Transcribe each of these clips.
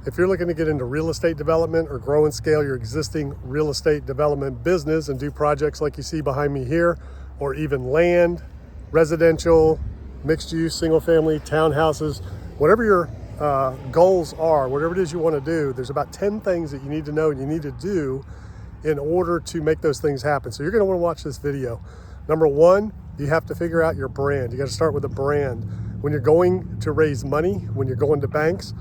If you're looking to get into real estate development or grow and scale your existing real estate development business and do projects like you see behind me here, or even land, residential, mixed use, single family, townhouses, whatever your goals are, whatever it is you want to do, there's about 10 things that you need to know and you need to do in order to make those things happen. So you're going to want to watch this video. Number one, you have to figure out your brand. You got to start with a brand. When you're going to raise money, when you're going to banks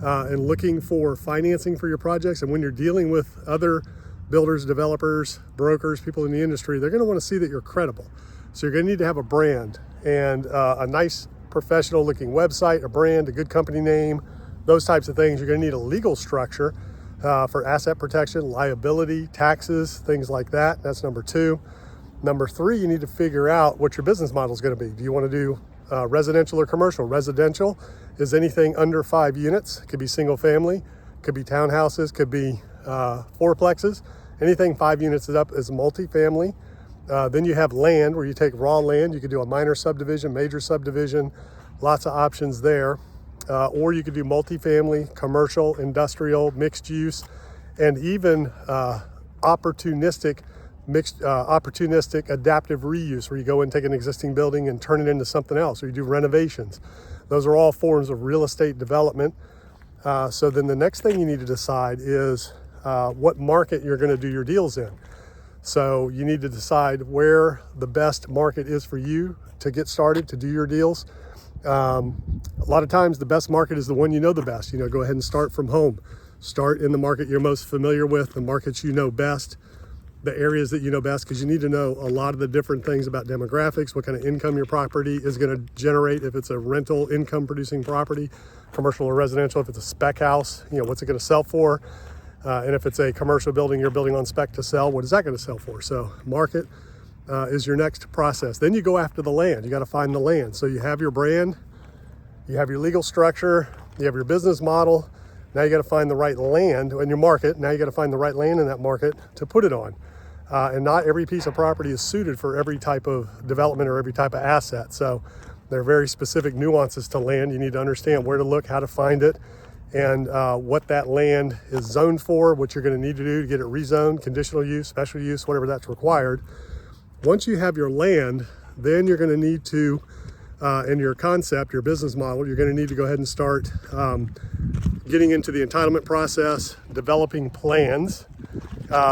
and looking for financing for your projects, and when you're dealing with other builders, developers, brokers, people in the industry, they're going to want to see that you're credible. So you're going to need to have a brand and a nice professional looking website, a brand, a good company name, those types of things. You're going to need a legal structure for asset protection, liability, taxes, things like that. That's number two. Number three, you need to figure out what your business model is going to be. Do you want to do residential or commercial? Residential is anything under 5 units. It could be single family, could be townhouses, could be fourplexes. Anything 5 units is up is multifamily. Then you have land, where you take raw land. You could do a minor subdivision, major subdivision, lots of options there. Or you could do multifamily, commercial, industrial, mixed use, and even opportunistic adaptive reuse, where you go and take an existing building and turn it into something else, or you do renovations. Those are all forms of real estate development. So then the next thing you need to decide is what market you're going to do your deals in. So you need to decide where the best market is for you to get started, to do your deals. A lot of times the best market is the one you know the best. Go ahead and start from home. Start in the market you're most familiar with, the markets you know best, the areas that you know best, because you need to know a lot of the different things about demographics, what kind of income your property is going to generate, if it's a rental income producing property, commercial or residential, if it's a spec house, what's it going to sell for? And if it's a commercial building you're building on spec to sell, what is that going to sell for? So market is your next process. Then you go after the land. You got to find the land. So you have your brand, you have your legal structure, you have your business model. Now you got to find the right land in your market. Now you got to find the right land in that market to put it on. And not every piece of property is suited for every type of development or every type of asset. So there are very specific nuances to land. You need to understand where to look, how to find it, and what that land is zoned for, what you're going to need to do to get it rezoned, conditional use, special use, whatever that's required. Once you have your land, then you're going to need to, in your concept, your business model, you're going to need to go ahead and start getting into the entitlement process, developing plans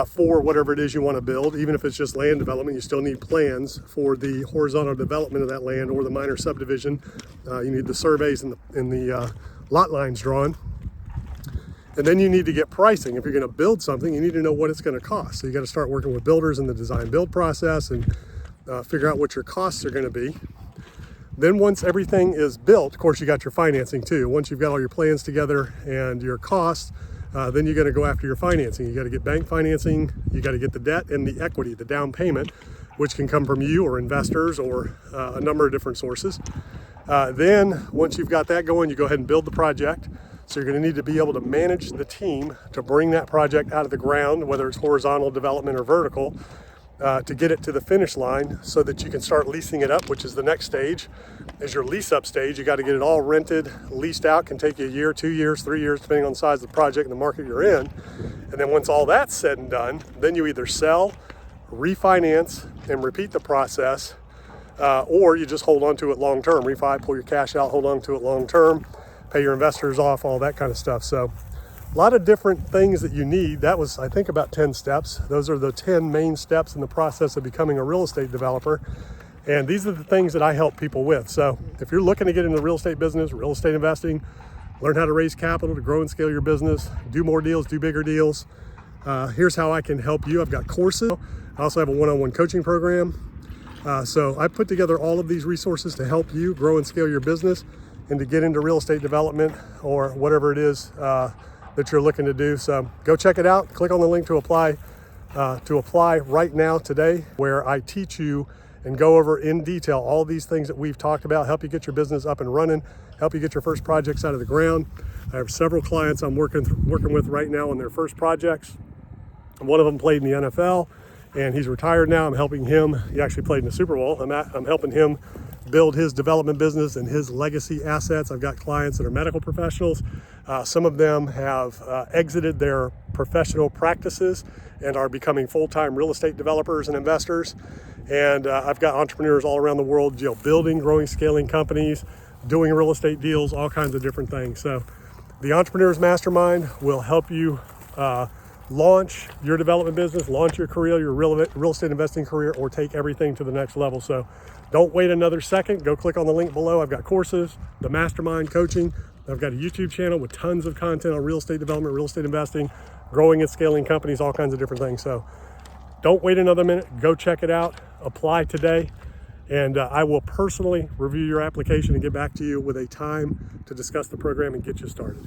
for whatever it is you want to build. Even if it's just land development, you still need plans for the horizontal development of that land or the minor subdivision. You need the surveys and the lot lines drawn. And then you need to get pricing. If you're going to build something, you need to know what it's going to cost. So you got to start working with builders in the design build process and figure out what your costs are going to be. Then once everything is built, of course, you got your financing too. Once you've got all your plans together and your costs, then you're going to go after your financing. You got to get bank financing. You got to get the debt and the equity, the down payment, which can come from you or investors or a number of different sources. Then once you've got that going, you go ahead and build the project. So you're going to need to be able to manage the team to bring that project out of the ground, whether it's horizontal development or vertical, to get it to the finish line so that you can start leasing it up, which is the next stage, is your lease up stage. You got to get it all rented, leased out. Can take you a year, 2 years, 3 years, depending on the size of the project and the market you're in. And then once all that's said and done, then you either sell, refinance, and repeat the process, or you just hold on to it long term. Refi, pull your cash out, hold on to it long term, pay your investors off, all that kind of stuff. So a lot of different things that you need. That was, I think, about 10 steps. Those are the 10 main steps in the process of becoming a real estate developer. And these are the things that I help people with. So if you're looking to get into the real estate business, real estate investing, learn how to raise capital to grow and scale your business, do more deals, do bigger deals, here's how I can help you. I've got courses. I also have a one-on-one coaching program. So I put together all of these resources to help you grow and scale your business and to get into real estate development or whatever it is that you're looking to do. So go check it out. Click on the link to apply right now today, where I teach you and go over in detail all these things that we've talked about, help you get your business up and running, help you get your first projects out of the ground. I have several clients I'm working with right now on their first projects. One of them played in the NFL and he's retired now. I'm helping him. He actually played in the Super Bowl. I'm helping him build his development business and his legacy assets. I've got clients that are medical professionals. Some of them have exited their professional practices and are becoming full-time real estate developers and investors. And I've got entrepreneurs all around the world, building, growing, scaling companies, doing real estate deals, all kinds of different things. So the Entrepreneurs Mastermind will help you launch your development business, launch your career, your real estate investing career, or take everything to the next level. So don't wait another second. Go click on the link below. I've got courses, the mastermind coaching. I've got a YouTube channel with tons of content on real estate development, real estate investing, growing and scaling companies, all kinds of different things. So don't wait another minute. Go check it out. Apply today. And I will personally review your application and get back to you with a time to discuss the program and get you started.